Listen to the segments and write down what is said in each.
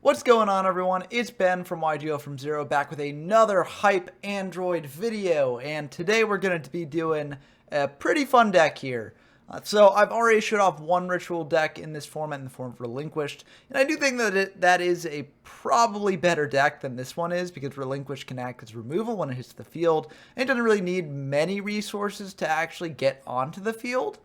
What's going on, everyone? It's Ben from YGO from Zero back with another hype Android video, and today we're going to be doing a pretty fun deck here. So I've already showed off one ritual deck in this format in the form of Relinquished, and I do think that that is a probably better deck than this one is because Relinquished can act as removal when it hits the field, and it doesn't really need many resources to actually get onto the field.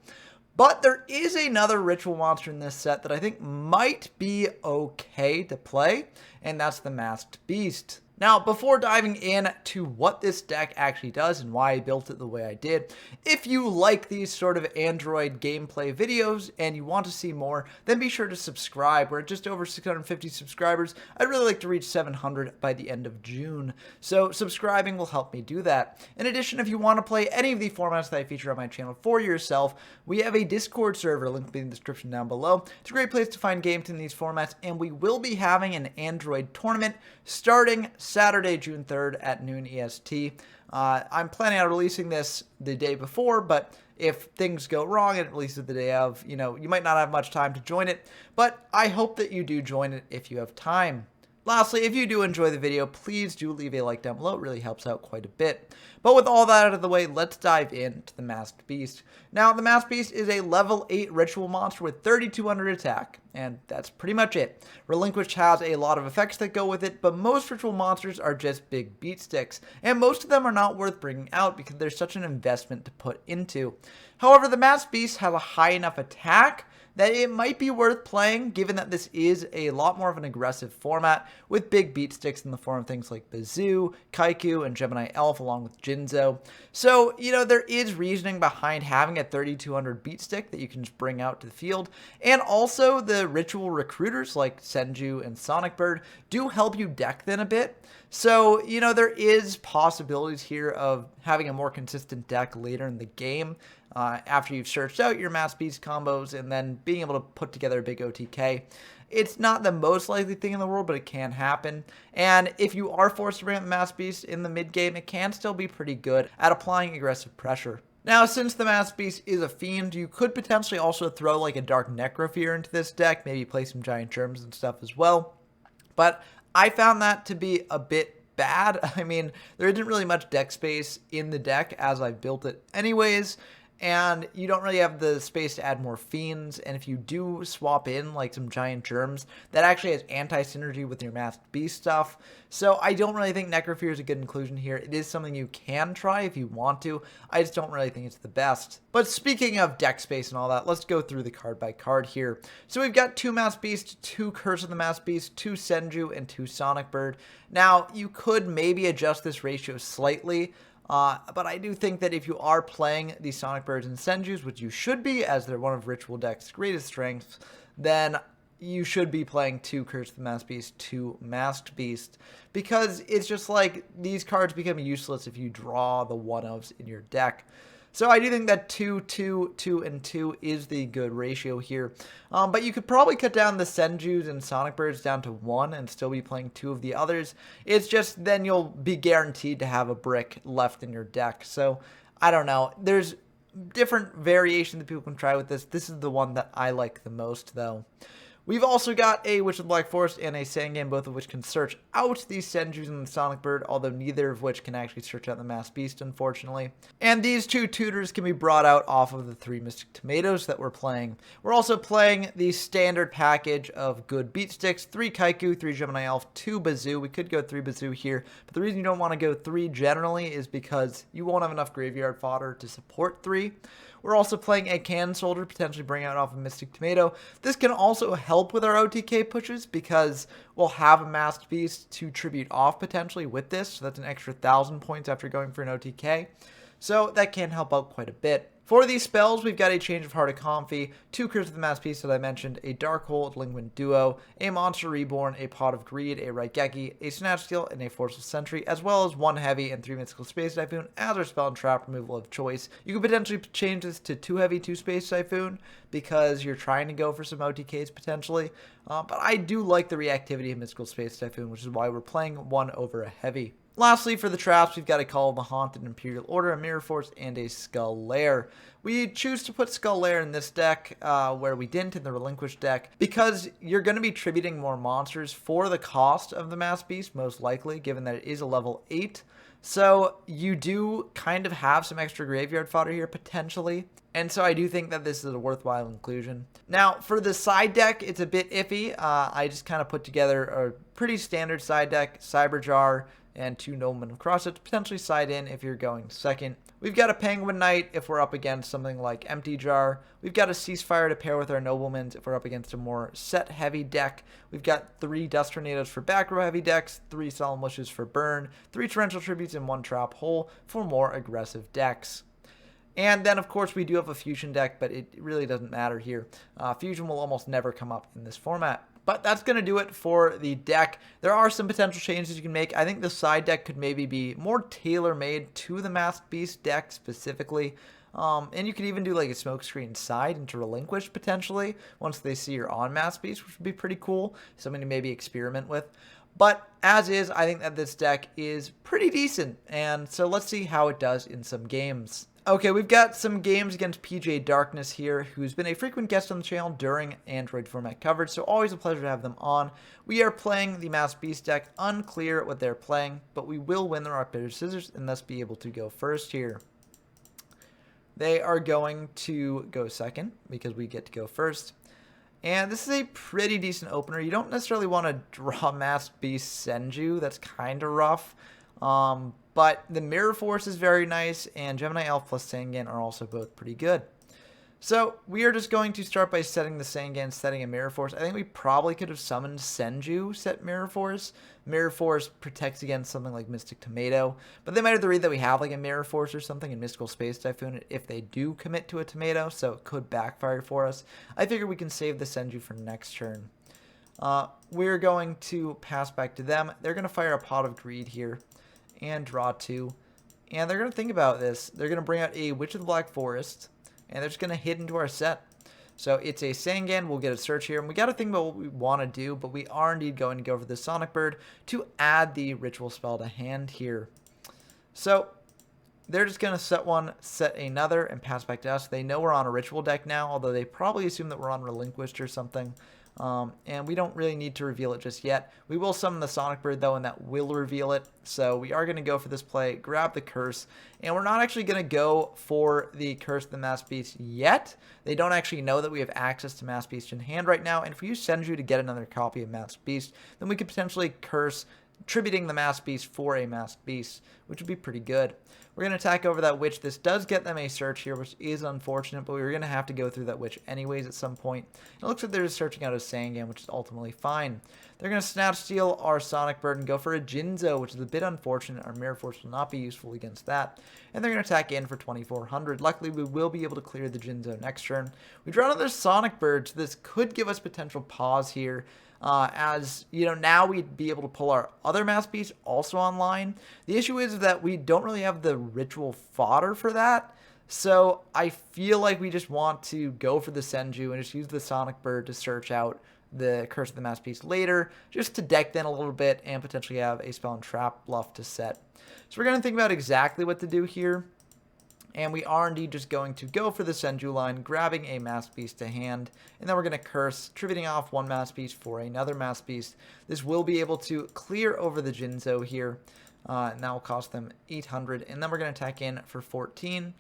But there is another ritual monster in this set that I think might be okay to play, and that's the Masked Beast. Now, before diving into what this deck actually does and why I built it the way I did, if you like these sort of Android gameplay videos and you want to see more, then be sure to subscribe. We're at just over 650 subscribers. I'd really like to reach 700 by the end of June, so subscribing will help me do that. In addition, if you want to play any of the formats that I feature on my channel for yourself, we have a Discord server, link will be in the description down below. It's a great place to find games in these formats, and we will be having an Android tournament starting Saturday, June 3rd at noon EST. I'm planning on releasing this the day before, but if things go wrong and it releases the day of, you might not have much time to join it, but I hope that you do join it if you have time. Lastly, if you do enjoy the video, please do leave a like down below. It really helps out quite a bit. But with all that out of the way, let's dive into the Masked Beast. Now, the Masked Beast is a level 8 ritual monster with 3200 attack, and that's pretty much it. Relinquished has a lot of effects that go with it, but most ritual monsters are just big beat sticks, and most of them are not worth bringing out because there's such an investment to put into. However, the Masked Beast has a high enough attack that it might be worth playing, given that this is a lot more of an aggressive format with big beat sticks in the form of things like Bazoo, Kaiku, and Gemini Elf along with Jinzo. So, there is reasoning behind having a 3200 beat stick that you can just bring out to the field, and also the ritual recruiters like Senju and Sonic Bird do help you deck thin a bit. So, there is possibilities here of having a more consistent deck later in the game after you've searched out your Masked Beast combos and then being able to put together a big OTK. It's not the most likely thing in the world, but it can happen. And if you are forced to bring out the Masked Beast in the mid game, it can still be pretty good at applying aggressive pressure. Now, since the Masked Beast is a fiend, you could potentially also throw like a Dark Necrophere into this deck, maybe play some Giant Germs and stuff as well. But I found that to be a bit bad. I mean, there isn't really much deck space in the deck as I've built it anyways, and you don't really have the space to add more fiends, and if you do swap in like some Giant Germs, that actually has anti-synergy with your Masked Beast stuff. So I don't really think Necrophere is a good inclusion here. It is something you can try if you want to. I just don't really think it's the best. But speaking of deck space and all that, let's go through the card by card here. So we've got 2 Masked Beast, 2 Curse of the Masked Beast, 2 Senju, and 2 Sonic Bird. Now, you could maybe adjust this ratio slightly, but I do think that if you are playing the Sonic Birds and Senjus, which you should be, as they're one of Ritual Deck's greatest strengths, then you should be playing 2 Curse of the Masked Beast, 2 Masked Beast, because it's just like these cards become useless if you draw the 1-ofs in your deck. So I do think that 2, 2, 2, and 2 is the good ratio here. But you could probably cut down the Senjus and Sonic Birds down to 1 and still be playing 2 of the others. It's just then you'll be guaranteed to have a brick left in your deck. So I don't know. There's different variations that people can try with this. This is the one that I like the most, though. We've also got a Witch of the Black Forest and a Sangame, both of which can search out the Senjus and the Sonic Bird, although neither of which can actually search out the Masked Beast, unfortunately. And these 2 tutors can be brought out off of the 3 Mystic Tomatoes that we're playing. We're also playing the standard package of good beat sticks, 3 Kaiku, 3 Gemini Elf, 2 Bazoo. We could go 3 Bazoo here, but the reason you don't want to go 3 generally is because you won't have enough graveyard fodder to support 3. We're also playing a Cannon Soldier, potentially bring out off a Mystic Tomato. This can also help with our OTK pushes because we'll have a Masked Beast to tribute off potentially with this. So that's an extra 1,000 points after going for an OTK. So that can help out quite a bit. For these spells, we've got a Change of Heart of Comfy, 2 Curse of the Masked Beast that I mentioned, a Dark Hole Delinquent Duo, a Monster Reborn, a Pot of Greed, a Raigeki, a Snatch Steal, and a Forceful Sentry, as well as 1 Heavy and 3 Mystical Space Typhoon as our spell and trap removal of choice. You could potentially change this to 2 Heavy, 2 Space Typhoon because you're trying to go for some OTKs potentially, but I do like the reactivity of Mystical Space Typhoon, which is why we're playing 1 over a Heavy. Lastly, for the traps, we've got a Call of the Haunted, Imperial Order, a Mirror Force, and a Skull Lair. We choose to put Skull Lair in this deck where we didn't in the Relinquished deck because you're going to be tributing more monsters for the cost of the Mass Beast, most likely, given that it is a level 8. So you do kind of have some extra graveyard fodder here, potentially. And so I do think that this is a worthwhile inclusion. Now, for the side deck, it's a bit iffy. I just kind of put together a pretty standard side deck, Cyberjar, and 2 Noblemen of Cross to potentially side in if you're going second. We've got a Penguin Knight if we're up against something like Empty Jar. We've got a Ceasefire to pair with our Noblemen if we're up against a more set-heavy deck. We've got 3 Dust Tornadoes for back row heavy decks, 3 Solemn Wishes for burn, 3 Torrential Tributes, and 1 Trap Hole for more aggressive decks. And then, of course, we do have a Fusion deck, but it really doesn't matter here. Fusion will almost never come up in this format. But that's going to do it for the deck. There are some potential changes you can make. I think the side deck could maybe be more tailor-made to the Masked Beast deck specifically. And you could even do like a Smokescreen side into Relinquished potentially once they see you're on Masked Beast, which would be pretty cool. Something to maybe experiment with. But as is, I think that this deck is pretty decent. And so let's see how it does in some games. Okay, we've got some games against PJ Darkness here, who's been a frequent guest on the channel during Android format coverage, so always a pleasure to have them on. We are playing the Masked Beast deck, unclear what they're playing, but we will win the rock, paper, scissors, and thus be able to go first here. They are going to go second, because we get to go first. And this is a pretty decent opener. You don't necessarily want to draw Masked Beast Senju, that's kind of rough. But the Mirror Force is very nice, and Gemini Elf plus Sangan are also both pretty good. So we are just going to start by setting the Sangan, setting a Mirror Force. I think we probably could have summoned Senju, set Mirror Force. Mirror Force protects against something like Mystic Tomato, but they might have to read that we have like a Mirror Force or something in Mystical Space Typhoon if they do commit to a Tomato, so it could backfire for us. I figure we can save the Senju for next turn. We're going to pass back to them. They're going to fire a Pot of Greed here and draw 2. And they're going to think about this. They're going to bring out a Witch of the Black Forest, and they're just going to hit into our set. So it's a Sangan. We'll get a search here, and we got to think about what we want to do, but we are indeed going to go for the Sonic Bird to add the Ritual spell to hand here. So they're just going to set one, set another, and pass back to us. They know we're on a Ritual deck now, although they probably assume that we're on Relinquished or something. And we don't really need to reveal it just yet. We will summon the Sonic Bird, though, and that will reveal it. So we are going to go for this play, grab the Curse, and we're not actually going to go for the Curse of the Masked Beast yet. They don't actually know that we have access to Masked Beast in hand right now, and if we use Senju to get another copy of Masked Beast, then we could potentially Curse, tributing the Masked Beast for a Masked Beast, which would be pretty good. We're going to attack over that Witch. This does get them a search here, which is unfortunate, but we're going to have to go through that Witch anyways at some point. It looks like they're just searching out a Sangan, which is ultimately fine. They're going to Snatch Steal our Sonic Bird and go for a Jinzo, which is a bit unfortunate. Our Mirror Force will not be useful against that. And they're going to attack in for 2,400. Luckily, we will be able to clear the Jinzo next turn. We draw another Sonic Bird, so this could give us potential pause here. As you know, now we'd be able to pull our other Masked Beast also online. The issue is that we don't really have the Ritual fodder for that, so I feel like we just want to go for the Senju and just use the Sonic Bird to search out the Curse of the Masked Beast later, just to deck then a little bit and potentially have a Spell and Trap bluff to set. So we're going to think about exactly what to do here. And we are indeed just going to go for the Senju line, grabbing a Masked Beast to hand. And then we're going to Curse, tributing off one Masked Beast for another Masked Beast. This will be able to clear over the Jinzo here. And that will cost them 800. And then we're going to attack in for 14.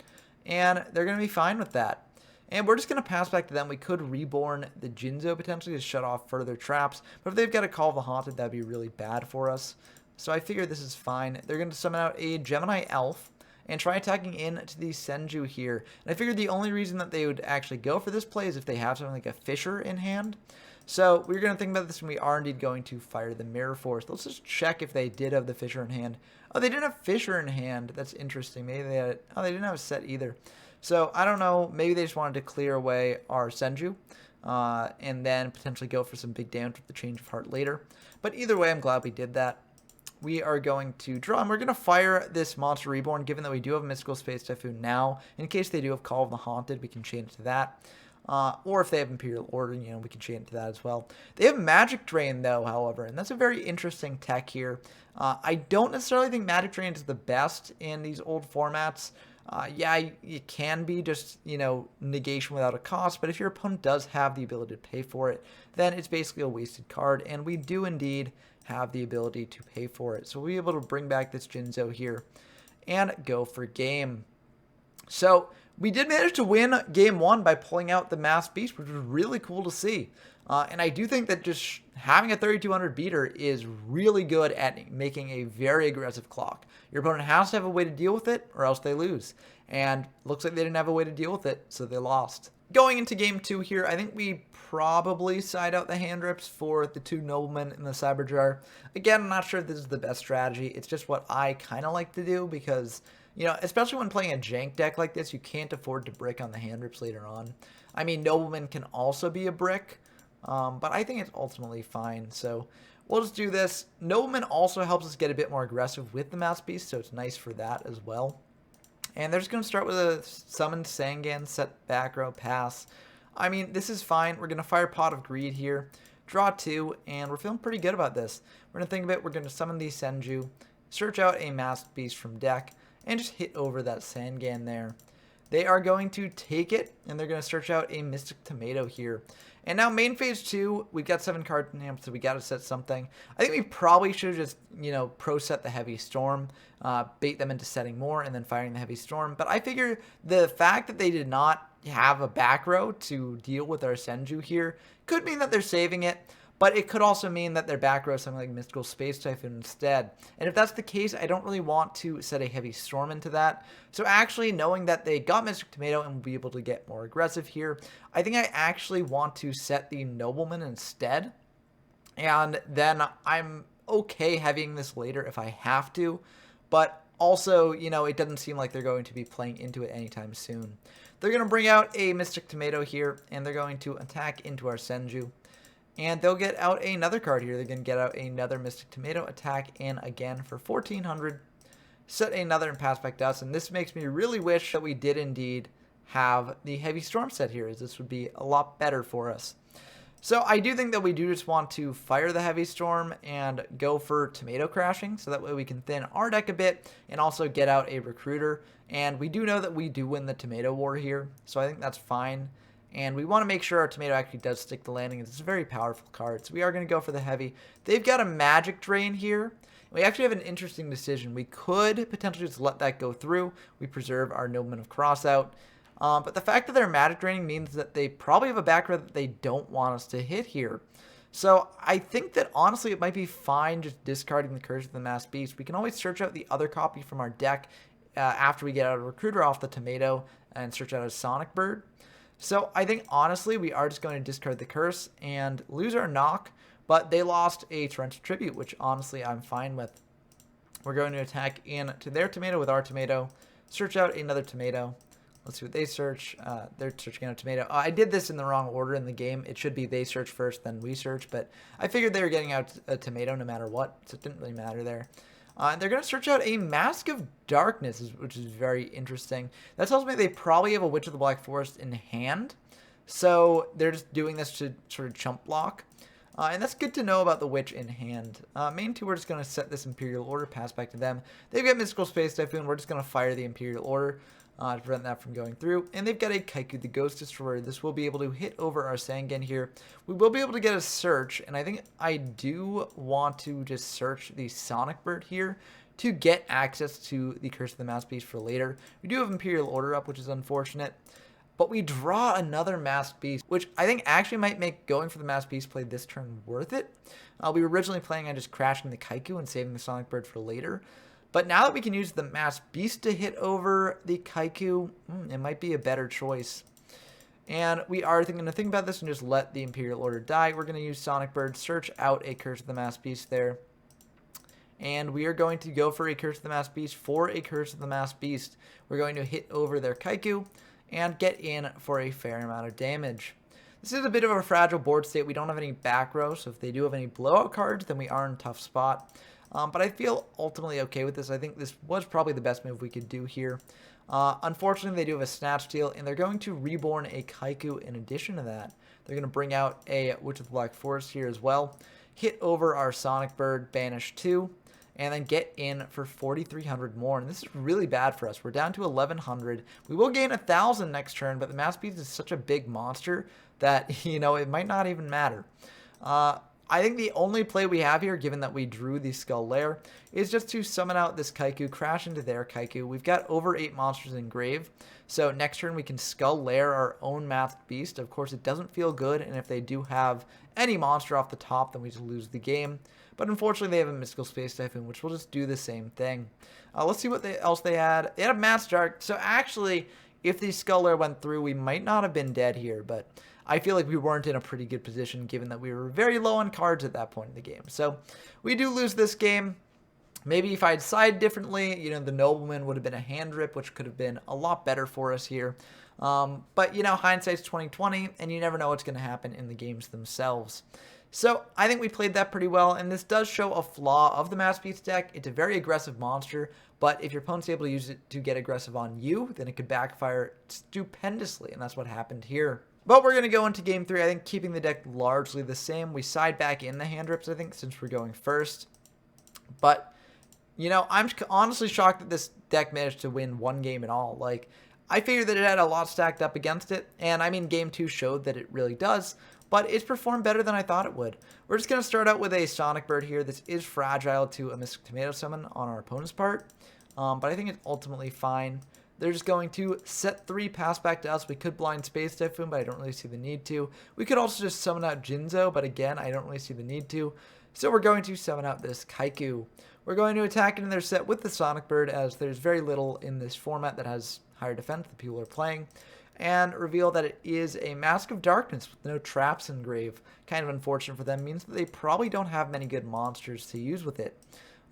And they're going to be fine with that. And we're just going to pass back to them. We could Reborn the Jinzo potentially to shut off further traps. But if they've got a Call of the Haunted, that would be really bad for us. So I figure this is fine. They're going to summon out a Gemini Elf and try attacking into the Senju here. And I figured the only reason that they would actually go for this play is if they have something like a Fissure in hand. So we're going to think about this, and we are indeed going to fire the Mirror Force. Let's just check if they did have the Fissure in hand. Oh, they didn't have Fissure in hand. That's interesting. Maybe they had it. Oh, they didn't have a set either. So I don't know. Maybe they just wanted to clear away our Senju. And then potentially go for some big damage with the Change of Heart later. But either way, I'm glad we did that. We are going to draw, and we're going to fire this Monster Reborn, given that we do have Mystical Space Typhoon now. In case they do have Call of the Haunted, we can chain it to that. Or if they have Imperial Order, you know, we can chain it to that as well. They have Magic Drain, though, however, and that's a very interesting tech here. I don't necessarily think Magic Drain is the best in these old formats. Yeah, it can be just, negation without a cost, but if your opponent does have the ability to pay for it, then it's basically a wasted card, and we do indeed have the ability to pay for it. So we'll be able to bring back this Jinzo here and go for game. So we did manage to win game one by pulling out the Masked Beast, which was really cool to see. And I do think that just having a 3200 beater is really good at making a very aggressive clock. Your opponent has to have a way to deal with it or else they lose. And looks like they didn't have a way to deal with it, so they lost. Going into game two here, I think we probably side out the hand rips for the two noblemen in the cyber jar. Again, I'm not sure if this is the best strategy. It's just what I kind of like to do because, especially when playing a jank deck like this, you can't afford to brick on the hand rips later on. I mean, nobleman can also be a brick, but I think it's ultimately fine. So we'll just do this. Nobleman also helps us get a bit more aggressive with the Masked Beast, so it's nice for that as well. And they're just going to start with a summoned Sangan, set back row, pass. I mean, this is fine. We're going to fire Pot of Greed here, draw 2, and we're feeling pretty good about this. We're going to think of it. We're going to summon the Senju, search out a Masked Beast from deck, and just hit over that Sangan there. They are going to take it, and they're going to search out a Mystic Tomato here. And now main phase 2, we've got 7 cards in hand, so we got to set something. I think we probably should have just, pro set the Heavy Storm, bait them into setting more, and then firing the Heavy Storm. But I figure the fact that they did not have a back row to deal with our Senju here could mean that they're saving it. But it could also mean that their back row is something like Mystical Space Typhoon instead. And if that's the case, I don't really want to set a Heavy Storm into that. So actually, knowing that they got Mystic Tomato and will be able to get more aggressive here, I think I actually want to set the Nobleman instead. And then I'm okay having this later if I have to. But also, it doesn't seem like they're going to be playing into it anytime soon. They're going to bring out a Mystic Tomato here, and they're going to attack into our Senju. And they'll get out another card here. They're going to get out another Mystic Tomato, attack in again for 1400. Set another and pass back to us. And this makes me really wish that we did indeed have the Heavy Storm set here, as this would be a lot better for us. So I do think that we do just want to fire the Heavy Storm and go for Tomato Crashing, so that way we can thin our deck a bit and also get out a Recruiter. And we do know that we do win the Tomato War here, so I think that's fine. And we want to make sure our Tomato actually does stick the landing. It's a very powerful card. So we are going to go for the Heavy. They've got a Magic Drain here. We actually have an interesting decision. We could potentially just let that go through. We preserve our Nobleman of Crossout. But the fact that they're Magic Draining means that they probably have a back row that they don't want us to hit here. So I think that honestly it might be fine just discarding the Curse of the Masked Beast. We can always search out the other copy from our deck after we get out a Recruiter off the Tomato and search out a Sonic Bird. So I think, honestly, we are just going to discard the Curse and lose our knock, but they lost a Torrential Tribute, which, honestly, I'm fine with. We're going to attack into their Tomato with our Tomato, search out another Tomato. Let's see what they search. They're searching out a Tomato. I did this in the wrong order in the game. It should be they search first, then we search, but I figured they were getting out a Tomato no matter what, so it didn't really matter there. They're going to search out a Mask of Darkness, which is very interesting. That tells me they probably have a Witch of the Black Forest in hand. So they're just doing this to sort of chump block. And that's good to know about the Witch in hand. Main two, we're just going to set this Imperial Order, pass back to them. They've got Mystical Space Typhoon. We're just going to fire the Imperial Order to prevent that from going through. And they've got a Kaiku the Ghost Destroyer. This will be able to hit over our Sangan here. We will be able to get a search, and I think I do want to just search the Sonic Bird here to get access to the Curse of the Masked Beast for later. We do have Imperial Order up, which is unfortunate. But we draw another Masked Beast, which I think actually might make going for the Masked Beast play this turn worth it. We were originally planning on just crashing the Kaiku and saving the Sonic Bird for later. But now that we can use the Masked Beast to hit over the Kaiku, it might be a better choice. And we are going to think about this and just let the Imperial Order die. We're going to use Sonic Bird, search out a Curse of the Masked Beast there. And we are going to go for a Curse of the Masked Beast for a Curse of the Masked Beast. We're going to hit over their Kaiku and get in for a fair amount of damage. This is a bit of a fragile board state. We don't have any back row, so if they do have any blowout cards, then we are in a tough spot. But I feel ultimately okay with this. I think this was probably the best move we could do here. Unfortunately, they do have a Snatch Steal, and they're going to reborn a Kaiku in addition to that. They're going to bring out a Witch of the Black Forest here as well. Hit over our Sonic Bird, banish 2. and then get in for 4,300 more. And this is really bad for us. We're down to 1,100. We will gain 1,000 next turn, but the Mass Beast is such a big monster that, you know, it might not even matter. I think the only play we have here, given that we drew the Skull Lair, is just to summon out this Kaiku, crash into their Kaiku. We've got over 8 monsters in grave, so next turn we can Skull Lair our own Masked Beast. Of course, it doesn't feel good, and if they do have any monster off the top, then we just lose the game. But unfortunately, they have a Mystical Space Typhoon, which will just do the same thing. Let's see what else they had. They had a Mass Dark, so actually, if the Skull Lair went through, we might not have been dead here, but I feel like we weren't in a pretty good position given that we were very low on cards at that point in the game. So we do lose this game. Maybe if I'd sided differently, you know, the Nobleman would have been a hand rip, which could have been a lot better for us here. But, you know, hindsight's 20/20, and you never know what's going to happen in the games themselves. So I think we played that pretty well, and this does show a flaw of the Mass Beast deck. It's a very aggressive monster, but if your opponent's able to use it to get aggressive on you, then it could backfire stupendously, and that's what happened here. But we're going to go into game 3, I think, keeping the deck largely the same. We side back in the hand rips, I think, since we're going first. But, you know, I'm honestly shocked that this deck managed to win one game at all. Like, I figured that it had a lot stacked up against it, and I mean, game 2 showed that it really does, but it's performed better than I thought it would. We're just going to start out with a Sonic Bird here. This is fragile to a Mystic Tomato summon on our opponent's part, but I think it's ultimately fine. They're just going to set 3, pass back to us. We could blind Space Typhoon, but I don't really see the need to. We could also just summon out Jinzo, but again, I don't really see the need to. So we're going to summon out this Kaiku. We're going to attack into their set with the Sonic Bird, as there's very little in this format that has higher defense that people are playing, and reveal that it is a Mask of Darkness with no traps in grave. Kind of unfortunate for them. Means that they probably don't have many good monsters to use with it.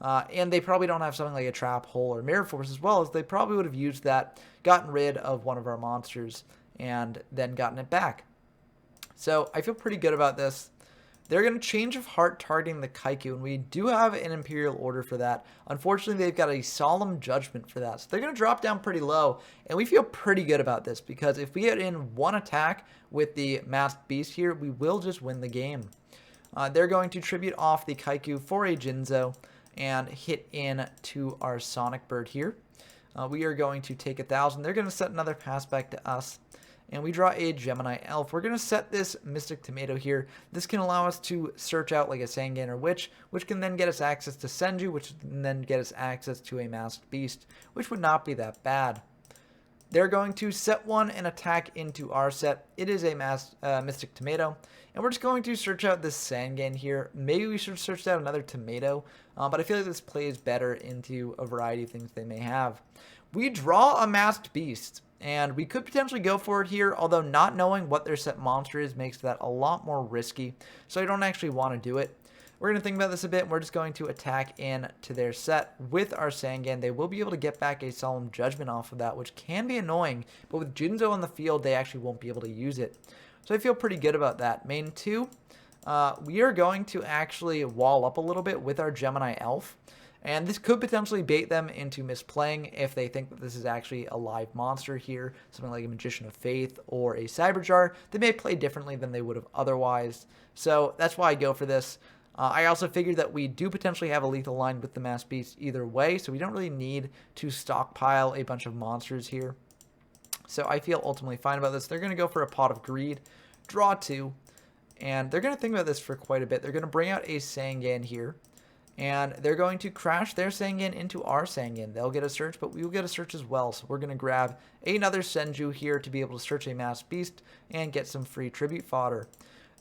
And they probably don't have something like a Trap Hole or Mirror Force, as well as they probably would have used that, gotten rid of one of our monsters, and then gotten it back. So I feel pretty good about this. They're going to Change of Heart targeting the Kaiku, and we do have an Imperial Order for that. Unfortunately, they've got a Solemn Judgment for that, so they're going to drop down pretty low, and we feel pretty good about this, because if we get in one attack with the Masked Beast here, we will just win the game. They're going to tribute off the Kaiku for a Jinzo, and hit in to our Sonic Bird here. We are going to take 1,000. They're going to set another pass back to us, and we draw a Gemini Elf. We're going to set this Mystic Tomato here. This can allow us to search out like a Sangan or Witch, which can then get us access to Senju, which can then get us access to a Masked Beast, which would not be that bad. They're going to set 1 and attack into our set. It is a Mystic Tomato. And we're just going to search out this Sangan here. Maybe we should search out another Tomato. But I feel like this plays better into a variety of things they may have. We draw a Masked Beast. And we could potentially go for it here. Although not knowing what their set monster is makes that a lot more risky. So I don't actually want to do it. We're going to think about this a bit. We're just going to attack in to their set with our Sangan. They will be able to get back a Solemn Judgment off of that, which can be annoying. But with Jinzo on the field, they actually won't be able to use it. So I feel pretty good about that. Main 2, we are going to actually wall up a little bit with our Gemini Elf. And this could potentially bait them into misplaying if they think that this is actually a live monster here. Something like a Magician of Faith or a Cyberjar. They may play differently than they would have otherwise. So that's why I go for this. I also figured that we do potentially have a lethal line with the Masked Beast either way, so we don't really need to stockpile a bunch of monsters here. So I feel ultimately fine about this. They're going to go for a Pot of Greed, draw 2, and they're going to think about this for quite a bit. They're going to bring out a Sangan here, and they're going to crash their Sangan into our Sangan. They'll get a search, but we will get a search as well. So we're going to grab another Senju here to be able to search a Masked Beast and get some free tribute fodder.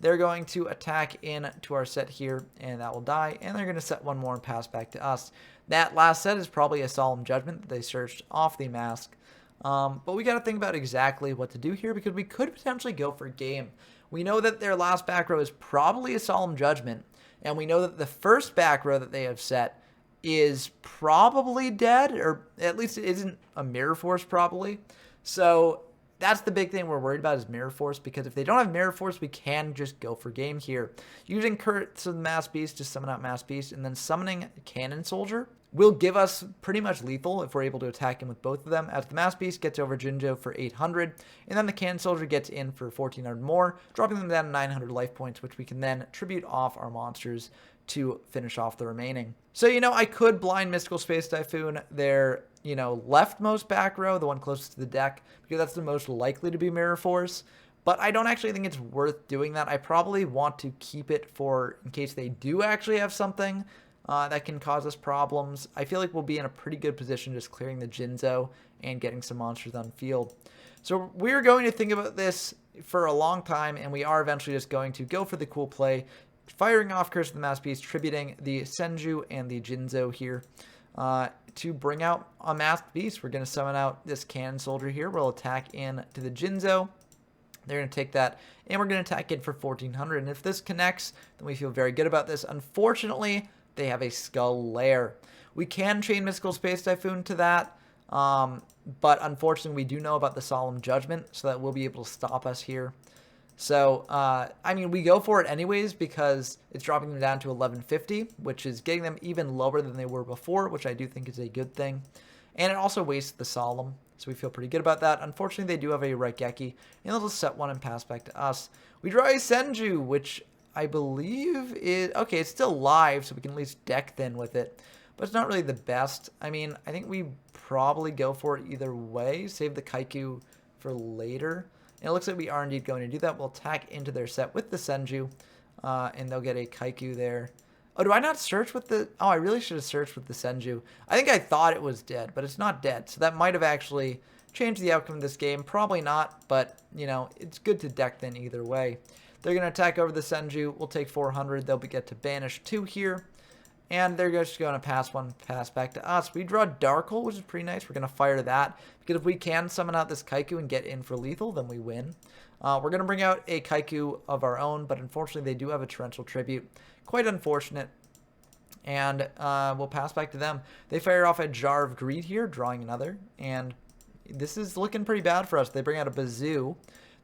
They're going to attack in to our set here, and that will die. And they're going to set 1 more and pass back to us. That last set is probably a Solemn Judgment that they searched off the mask. But we got to think about exactly what to do here, because we could potentially go for game. We know that their last back row is probably a Solemn Judgment. And we know that the first back row that they have set is probably dead, or at least it isn't a Mirror Force probably. So that's the big thing we're worried about, is Mirror Force, because if they don't have Mirror Force, we can just go for game here. Using Curse of the Masked Beast to summon out Masked Beast, and then summoning Cannon Soldier will give us pretty much lethal if we're able to attack him with both of them, as the Masked Beast gets over Jinzo for 800, and then the Cannon Soldier gets in for 1400 more, dropping them down to 900 life points, which we can then tribute off our monsters to finish off the remaining. So, I could blind Mystical Space Typhoon their, leftmost back row, the one closest to the deck, because that's the most likely to be Mirror Force. But I don't actually think it's worth doing that. I probably want to keep it for in case they do actually have something that can cause us problems. I feel like we'll be in a pretty good position just clearing the Jinzo and getting some monsters on field. So we're going to think about this for a long time, and we are eventually just going to go for the cool play, firing off Curse of the Mass Beast, tributing the Senju and the Jinzo here to bring out a Masked Beast. We're going to summon out this Cannon Soldier here. We'll attack in to the Jinzo. They're going to take that, and we're going to attack it for 1400. And if this connects, then we feel very good about this. Unfortunately, they have a Skull Lair. We can chain Mystical Space Typhoon to that, but unfortunately, we do know about the Solemn Judgment, so that will be able to stop us here. So, I mean, we go for it anyways because it's dropping them down to 1150, which is getting them even lower than they were before, which I do think is a good thing. And it also wastes the Solemn, so we feel pretty good about that. Unfortunately, they do have a Raigeki, and they'll just set one and pass back to us. We draw a Senju, which I believe is... Okay, it's still live, so we can at least deck thin with it. But it's not really the best. I mean, I think we probably go for it either way. Save the Kaiku for later. And it looks like we are indeed going to do that. We'll attack into their set with the Senju, and they'll get a Kaiku there. Oh, do I not search with the... Oh, I really should have searched with the Senju. I think I thought it was dead, but it's not dead. So that might have actually changed the outcome of this game. Probably not, but, it's good to deck then either way. They're going to attack over the Senju. We'll take 400. They'll get to banish 2 here. And they're just going to pass back to us. We draw Dark Hole, which is pretty nice. We're going to fire that. Because if we can summon out this Kaiku and get in for lethal, then we win. We're going to bring out a Kaiku of our own, but unfortunately they do have a Torrential Tribute. Quite unfortunate. And we'll pass back to them. They fire off a Jar of Greed here, drawing another. And this is looking pretty bad for us. They bring out a Bazoo.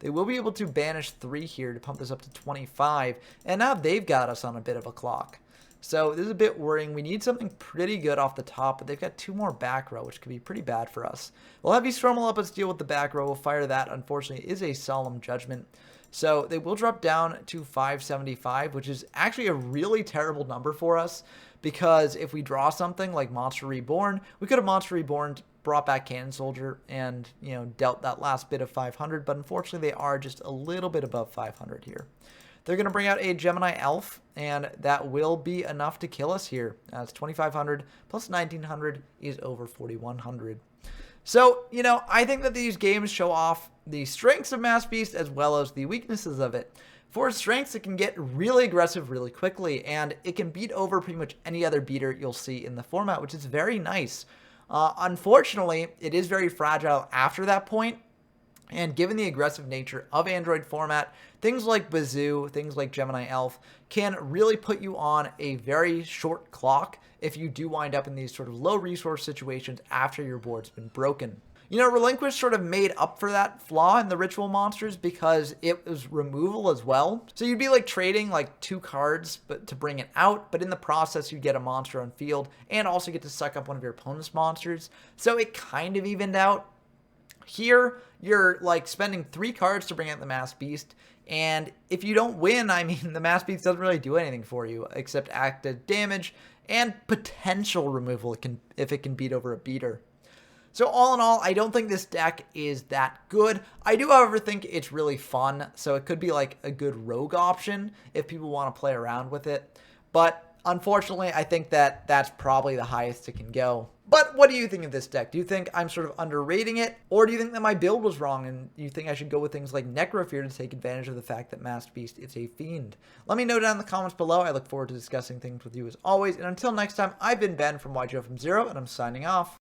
They will be able to banish 3 here to pump this up to 25. And now they've got us on a bit of a clock. So this is a bit worrying. We need something pretty good off the top, but they've got 2 more back row, which could be pretty bad for us. We'll have Stromel up us deal with the back row. We'll fire that. Unfortunately, it is a Solemn Judgment. So they will drop down to 575, which is actually a really terrible number for us, because if we draw something like Monster Reborn, we could have Monster Reborn, brought back Cannon Soldier, and, dealt that last bit of 500, but unfortunately they are just a little bit above 500 here. They're going to bring out a Gemini Elf, and that will be enough to kill us here. It's 2,500 plus 1,900 is over 4,100. So, I think that these games show off the strengths of Mass Beast as well as the weaknesses of it. For its strengths, it can get really aggressive really quickly, and it can beat over pretty much any other beater you'll see in the format, which is very nice. Unfortunately, it is very fragile after that point. And given the aggressive nature of Android format, things like Bazoo, things like Gemini Elf can really put you on a very short clock if you do wind up in these sort of low resource situations after your board's been broken. Relinquished sort of made up for that flaw in the ritual monsters because it was removal as well. So you'd be like trading like 2 cards to bring it out, but in the process you'd get a monster on field and also get to suck up one of your opponent's monsters. So it kind of evened out. Here, you're like spending 3 cards to bring out the Mass Beast, and if you don't win, I mean, the Mass Beast doesn't really do anything for you except active damage and potential removal if it can beat over a beater. So all in all, I don't think this deck is that good. I do, however, think it's really fun, so it could be like a good rogue option if people want to play around with it. But unfortunately, I think that that's probably the highest it can go. But what do you think of this deck? Do you think I'm sort of underrating it? Or do you think that my build was wrong and you think I should go with things like Necrofear to take advantage of the fact that Masked Beast is a fiend? Let me know down in the comments below. I look forward to discussing things with you as always. And until next time, I've been Ben from YGO from Zero, and I'm signing off.